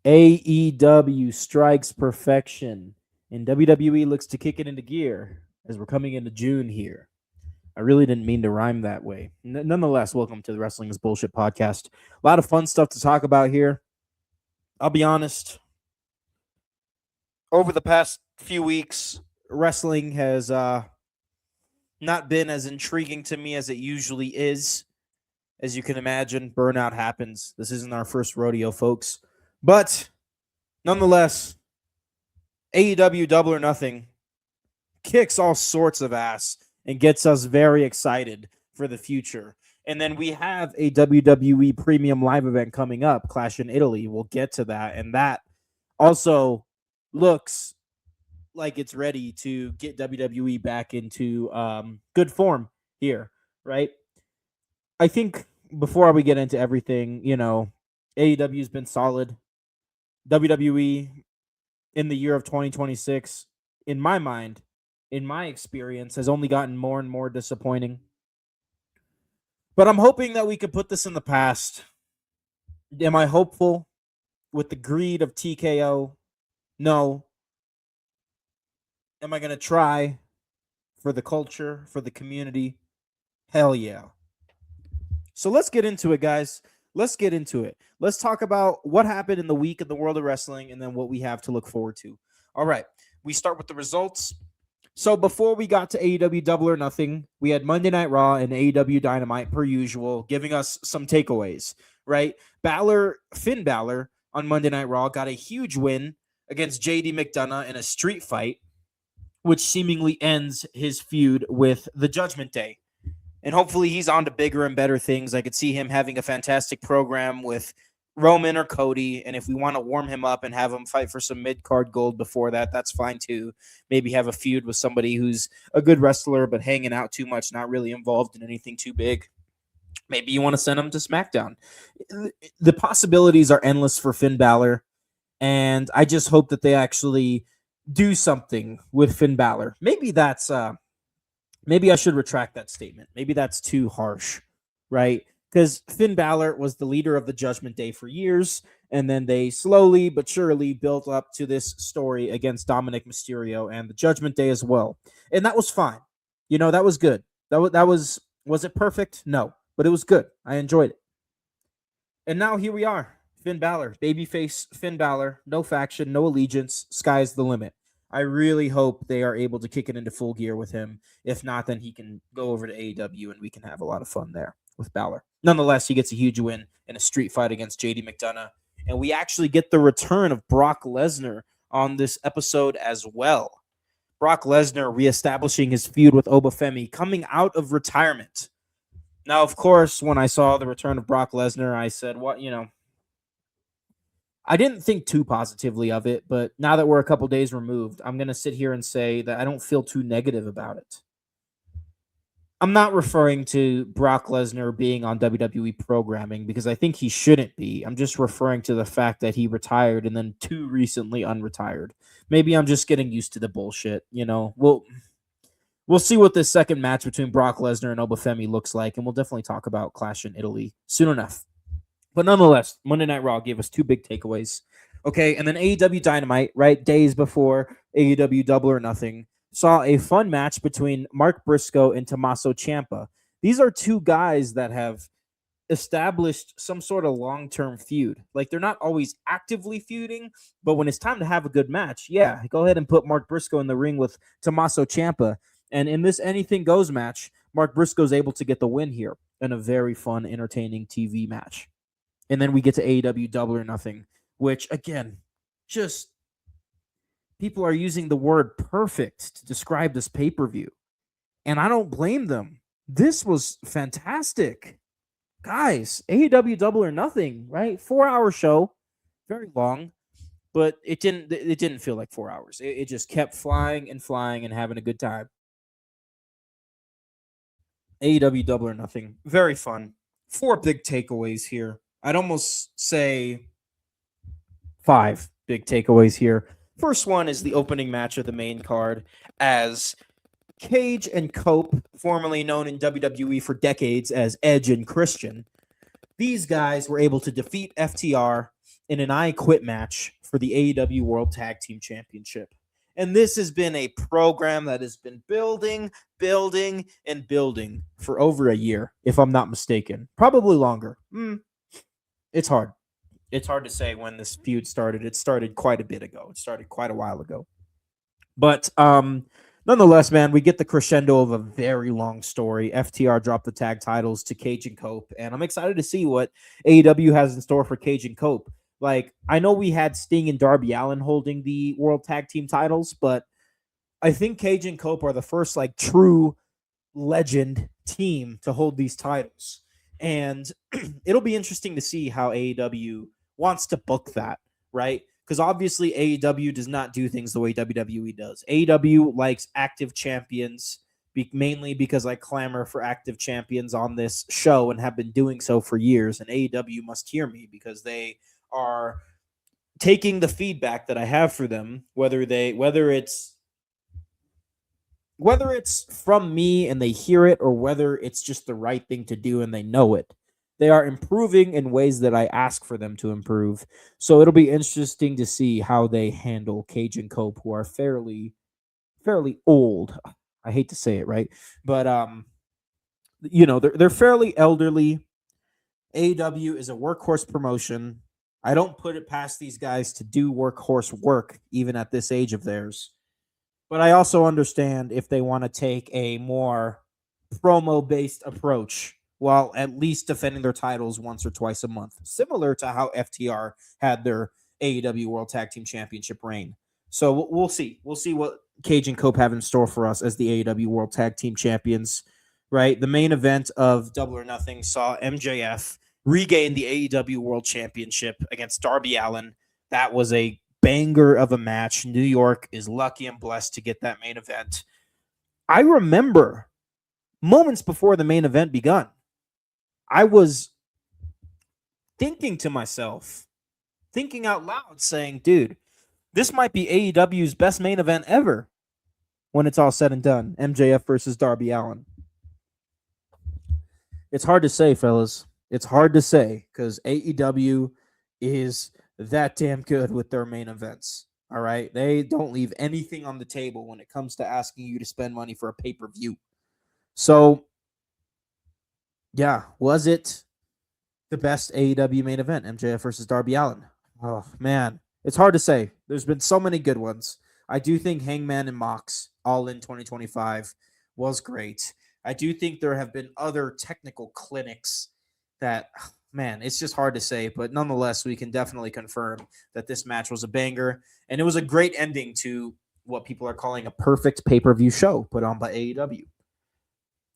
AEW strikes perfection, and WWE looks to kick it into gear as we're coming into June here. I really didn't mean to rhyme that way. Nonetheless, welcome to the Wrestling is Bullshit podcast. A lot of fun stuff to talk about here. I'll be honest, over the past few weeks, wrestling has not been as intriguing to me as it usually is. As you can imagine, burnout happens. This isn't our first rodeo, folks. But nonetheless, AEW Double or Nothing kicks all sorts of ass and gets us very excited for the future. And then we have a WWE premium live event coming up, Clash in Italy. We'll get to that. And that also looks like it's ready to get WWE back into good form here, right? I think before we get into everything, AEW's been solid. WWE in the year of 2026, in my mind, in my experience, has only gotten more and more disappointing. But I'm hoping that we could put this in the past. Am I hopeful with the greed of TKO? No. Am I going to try for the culture, for the community? Hell yeah. So let's get into it, guys. Let's get into it. Let's talk about what happened in the week in the world of wrestling and then what we have to look forward to. All right. We start with the results. So before we got to AEW Double or Nothing, we had Monday Night Raw and AEW Dynamite per usual, giving us some takeaways, right? Finn Balor on Monday Night Raw got a huge win against JD McDonough in a street fight, which seemingly ends his feud with the Judgment Day. And hopefully he's on to bigger and better things. I could see him having a fantastic program with Roman or Cody. And if we want to warm him up and have him fight for some mid-card gold before that, that's fine too. Maybe have a feud with somebody who's a good wrestler but hanging out too much, not really involved in anything too big. Maybe you want to send him to SmackDown. The possibilities are endless for Finn Balor. And I just hope that they actually do something with Finn Balor. Maybe I should retract that statement. Maybe that's too harsh, right? Because Finn Balor was the leader of the Judgment Day for years, and then they slowly but surely built up to this story against Dominic Mysterio and the Judgment Day as well. And that was fine. That was good. Was it perfect? No, but it was good. I enjoyed it. And now here we are. Finn Balor, babyface Finn Balor, no faction, no allegiance, sky's the limit. I really hope they are able to kick it into full gear with him. If not, then he can go over to AEW and we can have a lot of fun there with Balor. Nonetheless, he gets a huge win in a street fight against JD McDonough. And we actually get the return of Brock Lesnar on this episode as well. Brock Lesnar reestablishing his feud with Obafemi, coming out of retirement. Now, of course, when I saw the return of Brock Lesnar, I said, I didn't think too positively of it, but now that we're a couple days removed, I'm going to sit here and say that I don't feel too negative about it. I'm not referring to Brock Lesnar being on WWE programming because I think he shouldn't be. I'm just referring to the fact that he retired and then too recently unretired. Maybe I'm just getting used to the bullshit, We'll see what this second match between Brock Lesnar and Obafemi looks like, and we'll definitely talk about Clash in Italy soon enough. But nonetheless, Monday Night Raw gave us two big takeaways. Okay, and then AEW Dynamite, right, days before AEW Double or Nothing, saw a fun match between Mark Briscoe and Tommaso Ciampa. These are two guys that have established some sort of long-term feud. Like, they're not always actively feuding, but when it's time to have a good match, yeah, go ahead and put Mark Briscoe in the ring with Tommaso Ciampa. And in this Anything Goes match, Mark Briscoe's able to get the win here in a very fun, entertaining TV match. And then we get to AEW Double or Nothing, which, again, just people are using the word perfect to describe this pay-per-view. And I don't blame them. This was fantastic. Guys, AEW Double or Nothing, right? 4-hour show, very long, but it didn't feel like 4 hours. It just kept flying and having a good time. AEW Double or Nothing, very fun. 4 big takeaways here. I'd almost say 5 big takeaways here. First one is the opening match of the main card as Cage and Cope, formerly known in WWE for decades as Edge and Christian. These guys were able to defeat FTR in an I Quit match for the AEW World Tag Team Championship. And this has been a program that has been building, and building for over a year, if I'm not mistaken. Probably longer. It's hard. It's hard to say when this feud started. It started quite a bit ago. It started quite a while ago. But nonetheless, man, we get the crescendo of a very long story. FTR dropped the tag titles to Cage and Cope, and I'm excited to see what AEW has in store for Cage and Cope. Like, I know we had Sting and Darby Allin holding the World Tag Team titles, but I think Cage and Cope are the first like true legend team to hold these titles. And it'll be interesting to see how AEW wants to book that, right? Because obviously AEW does not do things the way WWE does. AEW likes active champions, mainly because I clamor for active champions on this show and have been doing so for years. And AEW must hear me because they are taking the feedback that I have for them, whether it's from me and they hear it or whether it's just the right thing to do and they know it. They are improving in ways that I ask for them to improve. So it'll be interesting to see how they handle Cage and Cope, who are fairly old. I hate to say it, right? But they're fairly elderly. AEW is a workhorse promotion. I don't put it past these guys to do workhorse work even at this age of theirs. But I also understand if they want to take a more promo-based approach while at least defending their titles once or twice a month, similar to how FTR had their AEW World Tag Team Championship reign. So we'll see. We'll see what Cage and Cope have in store for us as the AEW World Tag Team Champions, right? The main event of Double or Nothing saw MJF regain the AEW World Championship against Darby Allin. That was a banger of a match. New York is lucky and blessed to get that main event. I remember moments before the main event begun, I was thinking to myself, thinking out loud, saying, dude, this might be AEW's best main event ever when it's all said and done. MJF versus Darby Allin. It's hard to say, fellas. It's hard to say because AEW is that damn good with their main events. All right. They don't leave anything on the table when it comes to asking you to spend money for a pay-per-view. So, yeah, was it the best AEW main event, MJF versus Darby Allin? Oh, man. It's hard to say. There's been so many good ones. I do think Hangman and Mox All In 2025 was great. I do think there have been other technical clinics that, man, it's just hard to say, but nonetheless, we can definitely confirm that this match was a banger, and it was a great ending to what people are calling a perfect pay-per-view show put on by AEW.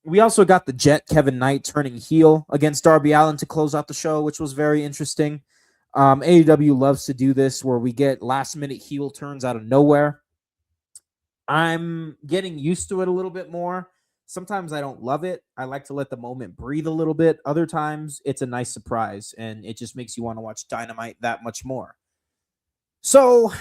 We also got the Jet Kevin Knight turning heel against Darby Allin to close out the show, which was very interesting. AEW loves to do this where we get last-minute heel turns out of nowhere. I'm getting used to it a little bit more. Sometimes I don't love it. I like to let the moment breathe a little bit. Other times, it's a nice surprise, and it just makes you want to watch Dynamite that much more. So,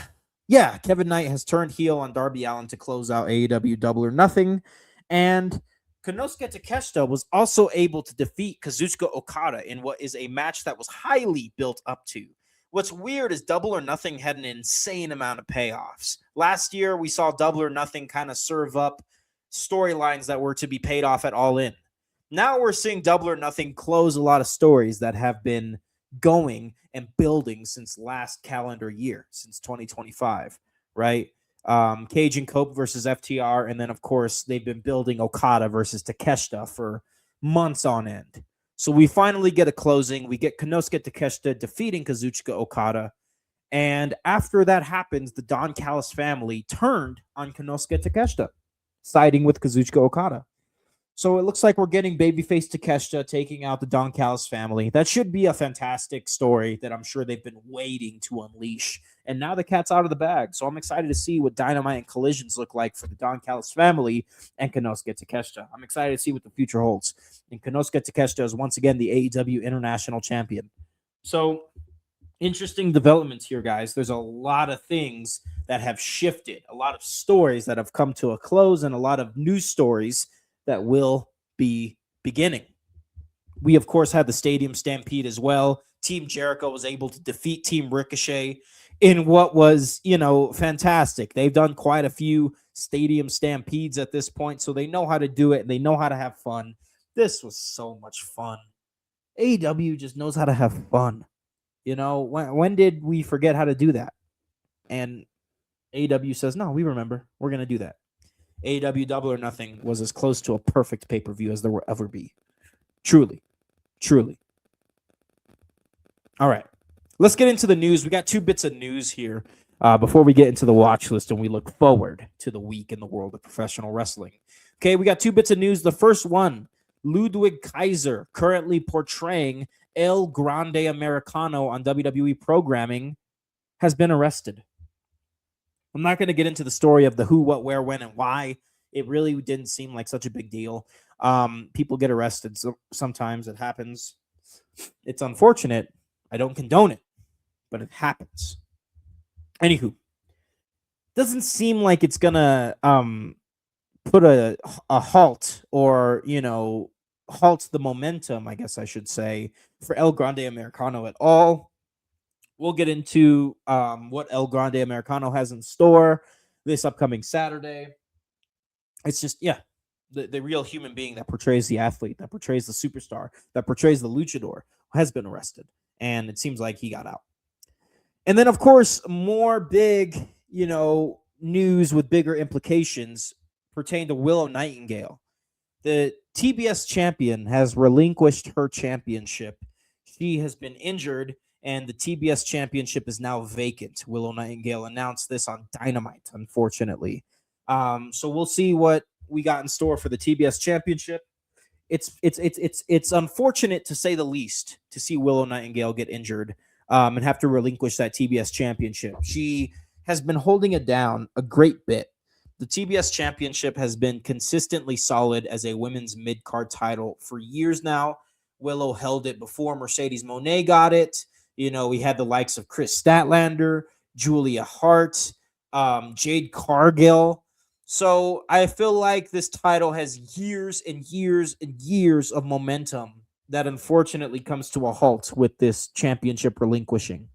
yeah, Kevin Knight has turned heel on Darby Allin to close out AEW Double or Nothing, and Konosuke Takeshita was also able to defeat Kazuchika Okada in what is a match that was highly built up to. What's weird is Double or Nothing had an insane amount of payoffs. Last year, we saw Double or Nothing kind of serve up storylines that were to be paid off at All In. Now we're seeing Double or Nothing close a lot of stories that have been going and building since last calendar year, since 2025, right? Cage and Cope versus FTR, and then, of course, they've been building Okada versus Takeshita for months on end. So we finally get a closing. We get Konosuke Takeshita defeating Kazuchika Okada, and after that happens, the Don Callis family turned on Konosuke Takeshita, siding with Kazuchika Okada. So it looks like we're getting babyface Takeshita taking out the Don Callis family. That should be a fantastic story that I'm sure they've been waiting to unleash. And now the cat's out of the bag. So I'm excited to see what Dynamite and Collisions look like for the Don Callis family and Konosuke Takeshita. I'm excited to see what the future holds. And Konosuke Takeshita is once again the AEW International Champion. So interesting developments here, guys. There's a lot of things that have shifted, a lot of stories that have come to a close, and a lot of news stories that will be beginning. We, of course, had the Stadium Stampede as well. Team Jericho was able to defeat Team Ricochet in what was, fantastic. They've done quite a few stadium stampedes at this point, so they know how to do it and they know how to have fun. This was so much fun. AEW just knows how to have fun. When did we forget how to do that? And AEW says, no, we remember. We're going to do that. AEW Double or Nothing was as close to a perfect pay-per-view as there will ever be. Truly. Truly. All right. Let's get into the news. We got 2 bits of news here before we get into the watch list and we look forward to the week in the world of professional wrestling. Okay, we got 2 bits of news. The first one, Ludwig Kaiser, currently portraying El Grande Americano on WWE programming, has been arrested. I'm not going to get into the story of the who, what, where, when, and why. It really didn't seem like such a big deal. People get arrested, so sometimes it happens. It's unfortunate. I don't condone it, but it happens. Anywho, doesn't seem like it's going to put a halt or, halt the momentum, I guess I should say, for El Grande Americano at all. We'll get into what El Grande Americano has in store this upcoming Saturday. It's just, the real human being that portrays the athlete, that portrays the superstar, that portrays the luchador has been arrested. And it seems like he got out. And then, of course, more big, news with bigger implications pertain to Willow Nightingale. The TBS champion has relinquished her championship. She has been injured, and the TBS championship is now vacant. Willow Nightingale announced this on Dynamite, unfortunately. So we'll see what we got in store for the TBS championship. It's unfortunate, to say the least, to see Willow Nightingale get injured and have to relinquish that TBS championship. She has been holding it down a great bit. The TBS championship has been consistently solid as a women's mid-card title for years now. Willow held it before Mercedes Moné got it. We had the likes of Chris Statlander, Julia Hart, Jade Cargill. So I feel like this title has years and years and years of momentum that unfortunately comes to a halt with this championship relinquishing.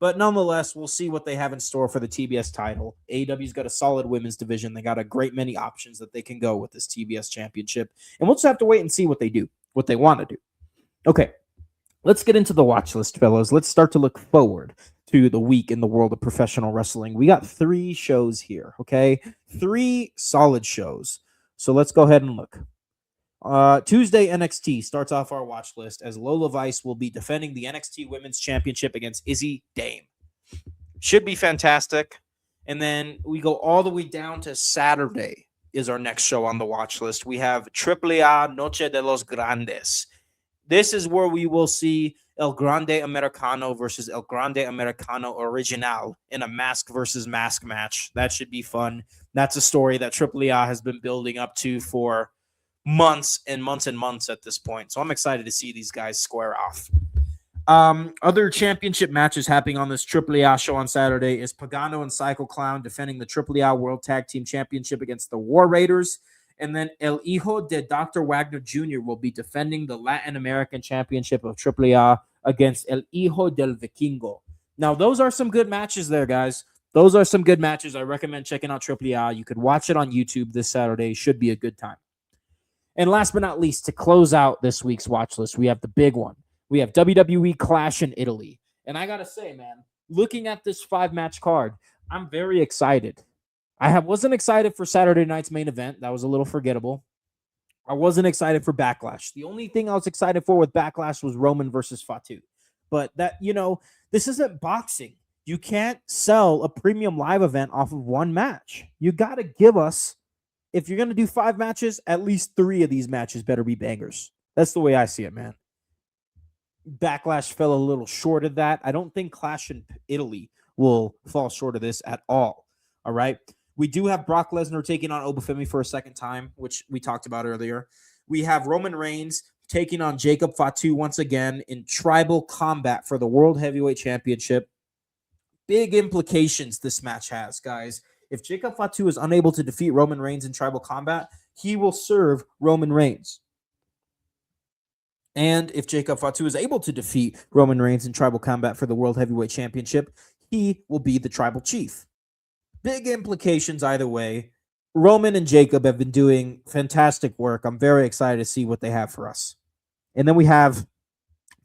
But nonetheless, we'll see what they have in store for the TBS title. AEW's got a solid women's division. They got a great many options that they can go with this TBS championship. And we'll just have to wait and see what they do, what they want to do. Okay, let's get into the watch list, fellas. Let's start to look forward to the week in the world of professional wrestling. We got 3 shows here, okay? 3 solid shows. So let's go ahead and look. Tuesday, NXT starts off our watch list as Lola Vice will be defending the NXT Women's Championship against Izzy Dame. Should be fantastic. And then we go all the way down to Saturday is our next show on the watch list. We have AAA Noche de los Grandes. This is where we will see El Grande Americano versus El Grande Americano Original in a mask versus mask match. That should be fun. That's a story that AAA has been building up to for months and months and months at this point. So I'm excited to see these guys square off. Other championship matches happening on this AAA show on Saturday is Pagano and Psycho Clown defending the AAA World Tag Team Championship against the War Raiders. And then El Hijo de Dr. Wagner Jr. will be defending the Latin American Championship of AAA against El Hijo del Vikingo. Now, those are some good matches there, guys. Those are some good matches. I recommend checking out AAA. You could watch it on YouTube this Saturday. Should be a good time. And last but not least, to close out this week's watch list, we have the big one. We have WWE Clash in Italy. And I got to say, man, looking at this 5-match card, I'm very excited. I wasn't excited for Saturday night's main event. That was a little forgettable. I wasn't excited for Backlash. The only thing I was excited for with Backlash was Roman versus Fatu. But that, this isn't boxing. You can't sell a premium live event off of one match. You got to give us, if you're going to do 5 matches, at least 3 of these matches better be bangers. That's the way I see it, man. Backlash fell a little short of that. I don't think Clash in Italy will fall short of this at all. All right. We do have Brock Lesnar taking on Obafemi for a second time, which we talked about earlier. We have Roman Reigns taking on Jacob Fatu once again in tribal combat for the World Heavyweight Championship. Big implications this match has, guys. If Jacob Fatu is unable to defeat Roman Reigns in tribal combat, he will serve Roman Reigns. And if Jacob Fatu is able to defeat Roman Reigns in tribal combat for the World Heavyweight Championship, he will be the tribal chief. Big implications either way. Roman and Jacob have been doing fantastic work. I'm very excited to see what they have for us. And then we have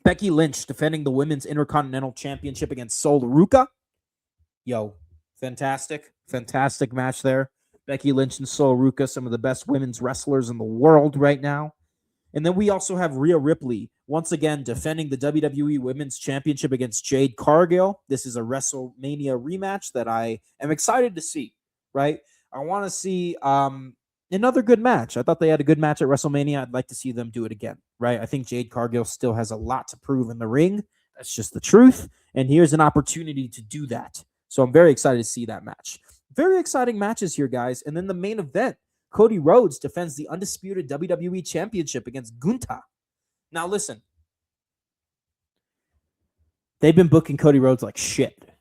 Becky Lynch defending the Women's Intercontinental Championship against Sol Ruca. Yo, fantastic match there. Becky Lynch and Sol Ruca, some of the best women's wrestlers in the world right now. And then we also have Rhea Ripley once again defending the WWE Women's Championship against Jade Cargill. This is a WrestleMania rematch that I am excited to see, right? I want to see another good match. I thought they had a good match at WrestleMania. I'd like to see them do it again, right? I think Jade Cargill still has a lot to prove in the ring. That's just the truth. And here's an opportunity to do that. So I'm very excited to see that match. Very exciting matches here, guys. And then the main event. Cody Rhodes defends the undisputed WWE Championship against Gunther. Now, listen. They've been booking Cody Rhodes like shit.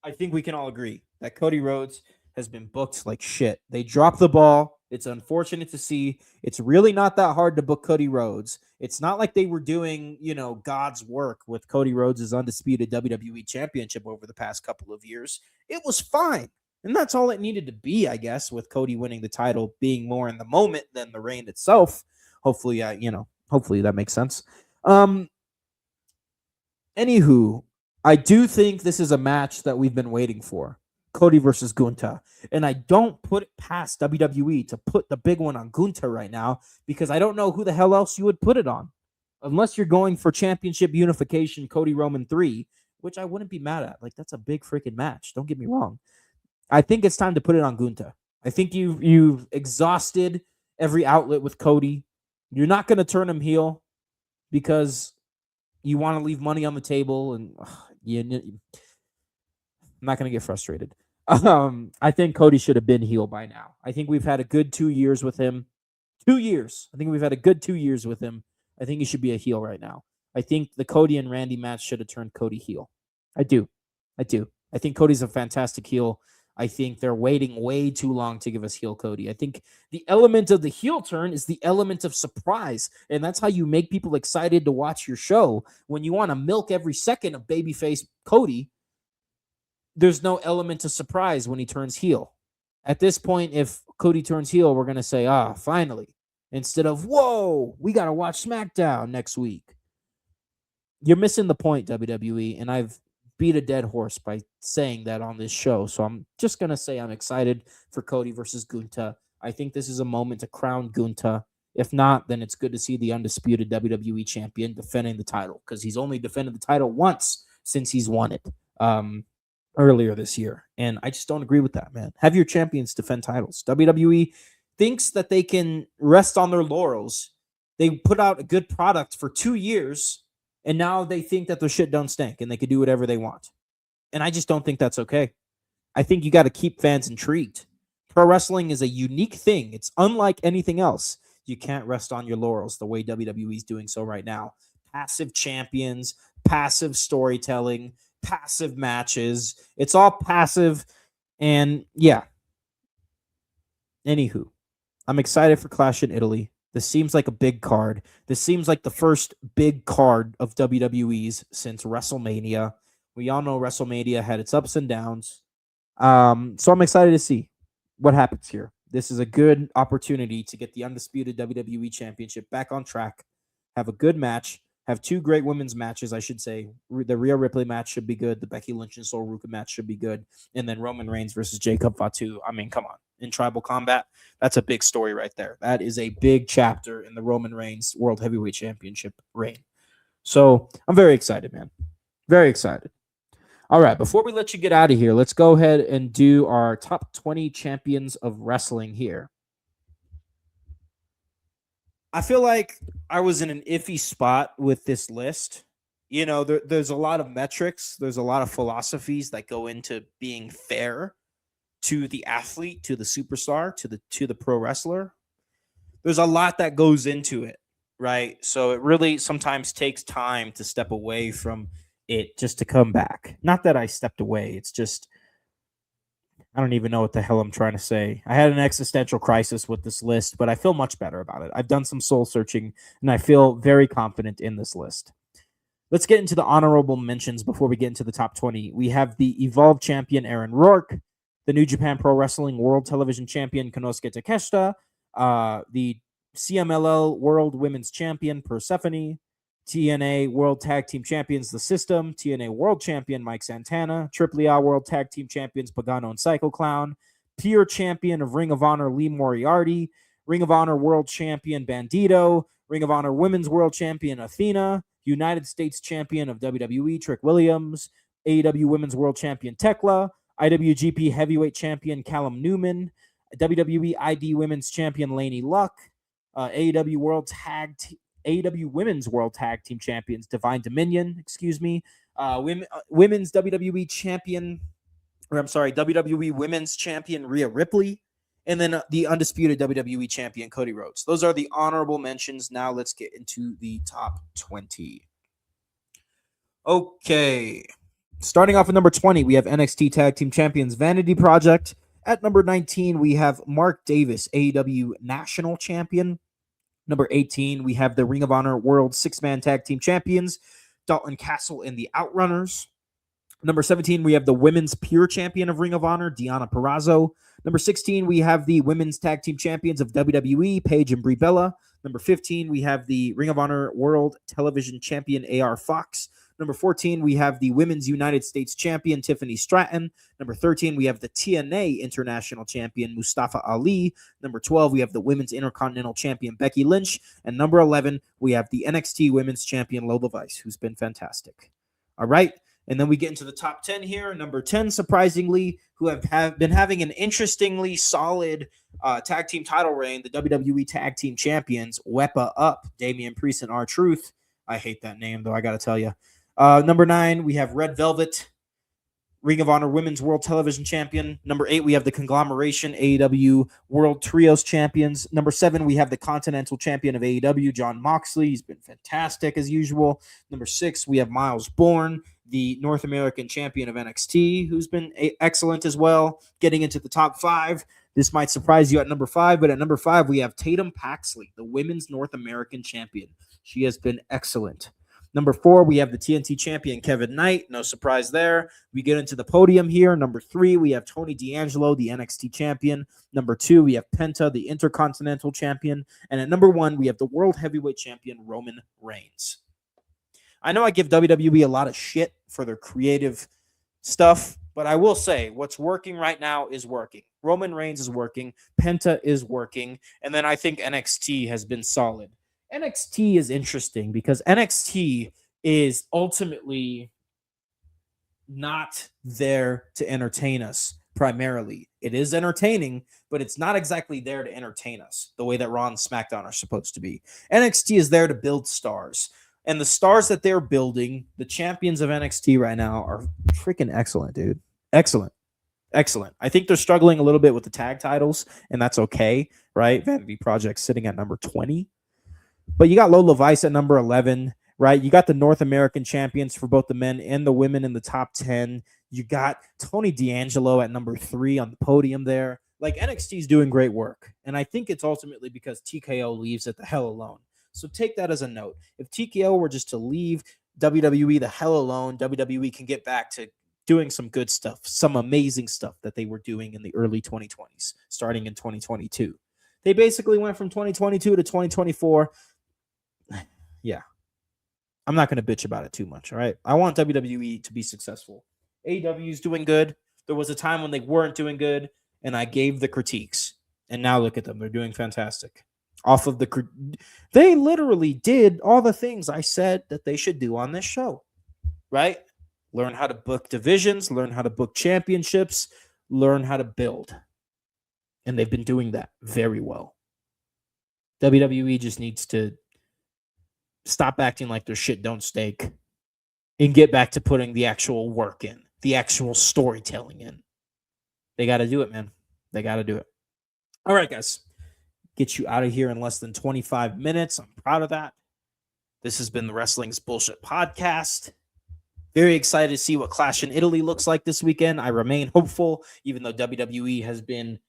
I think we can all agree that Cody Rhodes has been booked like shit. They dropped the ball. It's unfortunate to see. It's really not that hard to book Cody Rhodes. It's not like they were doing, God's work with Cody Rhodes' undisputed WWE Championship over the past couple of years. It was fine. And that's all it needed to be, I guess, with Cody winning the title, being more in the moment than the reign itself. Hopefully, hopefully that makes sense. Anywho, I do think this is a match that we've been waiting for. Cody versus Gunther. And I don't put it past WWE to put the big one on Gunther right now because I don't know who the hell else you would put it on. Unless you're going for championship unification Cody Roman 3, which I wouldn't be mad at. Like, that's a big freaking match. Don't get me wrong. I think it's time to put it on Gunther. I think you've exhausted every outlet with Cody. You're not going to turn him heel because you want to leave money on the table, and I'm not going to get frustrated. I think Cody should have been heel by now. I think we've had a good 2 years with him. 2 years. I think we've had a good 2 years with him. I think he should be a heel right now. I think the Cody and Randy match should have turned Cody heel. I do. I think Cody's a fantastic heel. I think they're waiting way too long to give us heel Cody. I think the element of the heel turn is the element of surprise. And that's how you make people excited to watch your show. When you want to milk every second of babyface Cody, there's no element of surprise when he turns heel. At this point, if Cody turns heel, we're going to say, finally. Instead of, whoa, we got to watch SmackDown next week. You're missing the point, WWE. And I've beat a dead horse by saying that on this show. So I'm just going to say I'm excited for Cody versus Gunther. I think this is a moment to crown Gunther. If not, then it's good to see the undisputed WWE champion defending the title because he's only defended the title once since he's won it earlier this year. And I just don't agree with that, man. Have your champions defend titles. WWE thinks that they can rest on their laurels. They put out a good product for 2 years and now they think that their shit don't stink and they can do whatever they want. And I just don't think that's okay. I think you got to keep fans intrigued. Pro wrestling is a unique thing. It's unlike anything else. You can't rest on your laurels the way WWE is doing so right now. Passive champions, passive storytelling, passive matches. It's all passive. And yeah. Anywho, I'm excited for Clash in Italy. This seems like a big card. This seems like the first big card of WWE's since WrestleMania. We all know WrestleMania had its ups and downs. So I'm excited to see what happens here. This is a good opportunity to get the undisputed WWE Championship back on track, have a good match, have 2 great women's matches, I should say. The Rhea Ripley match should be good. The Becky Lynch and Sol Ruca match should be good. And then Roman Reigns versus Jacob Fatu. I mean, come on. In tribal combat, that's a big story right there. That is a big chapter in the Roman Reigns World Heavyweight Championship reign. So I'm very excited, man. Very excited. All right, before we let you get out of here, let's go ahead and do our top 20 champions of wrestling here. I feel like I was in an iffy spot with this list. There's a lot of metrics. There's a lot of philosophies that go into being fair to the athlete, to the superstar, to the pro wrestler. There's a lot that goes into it, right? So it really sometimes takes time to step away from it just to come back. Not that I stepped away. It's just I don't even know what the hell I'm trying to say. I had an existential crisis with this list, but I feel much better about it. I've done some soul searching, and I feel very confident in this list. Let's get into the honorable mentions before we get into the top 20. We have the Evolve champion Aaron Rourke, the New Japan Pro Wrestling World Television champion Konosuke Takeshita, the CMLL World Women's Champion Persephone, TNA World Tag Team Champions The System, TNA World Champion Mike Santana, AAA World Tag Team Champions Pagano and Psycho Clown, Pure Champion of Ring of Honor Lee Moriarty, Ring of Honor World Champion Bandito, Ring of Honor Women's World Champion Athena, United States Champion of WWE Trick Williams, AEW Women's World Champion Tekla, IWGP Heavyweight Champion Callum Newman, WWE ID Women's Champion Laney Luck, AEW Women's World Tag Team Champions Divine Dominion, Women's WWE Champion, WWE Women's Champion Rhea Ripley, and then the undisputed WWE Champion Cody Rhodes. Those are the honorable mentions. Now let's get into the top 20. Okay. Starting off at number 20, we have NXT Tag Team Champions Vanity Project. At number 19, we have Mark Davis, AEW National Champion. Number 18, we have the Ring of Honor World Six-Man Tag Team Champions, Dalton Castle and the Outrunners. Number 17, we have the Women's Pure Champion of Ring of Honor, Deonna Purrazzo. Number 16, we have the Women's Tag Team Champions of WWE, Paige and Brie Bella. Number 15, we have the Ring of Honor World Television Champion, AR Fox. Number 14, we have the Women's United States Champion, Tiffany Stratton. Number 13, we have the TNA International Champion, Mustafa Ali. Number 12, we have the Women's Intercontinental Champion, Becky Lynch. And number 11, we have the NXT Women's Champion, Lola Vice, who's been fantastic. All right. And then we get into the top 10 here. Number 10, surprisingly, who have been having an interestingly solid tag team title reign, the WWE Tag Team Champions, Wepa Up, Damian Priest and R-Truth. I hate that name, though, I got to tell you. Number 9, we have Red Velvet, Ring of Honor Women's World Television Champion. Number 8, we have the Conglomeration, AEW World Trios Champions. Number 7, we have the Continental Champion of AEW, Jon Moxley. He's been fantastic as usual. Number 6, we have Miles Bourne, the North American Champion of NXT, who's been excellent as well. Getting into the top 5. This might surprise you at number 5, but at number 5, we have Tatum Paxley, the Women's North American Champion. She has been excellent. Number 4, we have the TNT champion, Kevin Knight. No surprise there. We get into the podium here. Number 3, we have Tony D'Angelo, the NXT champion. Number 2, we have Penta, the Intercontinental champion. And at number 1, we have the World Heavyweight champion, Roman Reigns. I know I give WWE a lot of shit for their creative stuff, but I will say what's working right now is working. Roman Reigns is working. Penta is working. And then I think NXT has been solid. NXT is interesting because NXT is ultimately not there to entertain us primarily. It is entertaining, but it's not exactly there to entertain us the way that Raw and SmackDown are supposed to be. NXT is there to build stars. And the stars that they're building, the champions of NXT right now, are freaking excellent, dude. Excellent. Excellent. I think they're struggling a little bit with the tag titles, and that's okay, right? Vanity Project sitting at number 20. But you got Lola Vice at number 11, right? You got the North American champions for both the men and the women in the top 10. You got Tony D'Angelo at number 3 on the podium there. Like, NXT is doing great work. And I think it's ultimately because TKO leaves it the hell alone. So take that as a note. If TKO were just to leave WWE the hell alone, WWE can get back to doing some good stuff, some amazing stuff that they were doing in the early 2020s, starting in 2022. They basically went from 2022 to 2024. Yeah. I'm not going to bitch about it too much, all right? I want WWE to be successful. AEW is doing good. There was a time when they weren't doing good, and I gave the critiques. And now look at them. They're doing fantastic. They literally did all the things I said that they should do on this show, right? Learn how to book divisions, learn how to book championships, learn how to build. And they've been doing that very well. WWE just needs to stop acting like their shit don't stink and get back to putting the actual work in, the actual storytelling in. They got to do it, man. They got to do it. All right, guys. Get you out of here in less than 25 minutes. I'm proud of that. This has been the Wrestling's Bullshit Podcast. Very excited to see what Clash in Italy looks like this weekend. I remain hopeful, even though WWE has been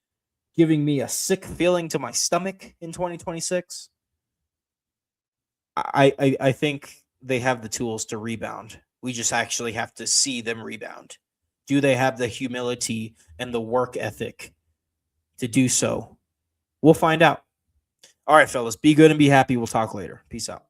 giving me a sick feeling to my stomach in 2026. I think they have the tools to rebound. We just actually have to see them rebound. Do they have the humility and the work ethic to do so? We'll find out. All right, fellas, be good and be happy. We'll talk later. Peace out.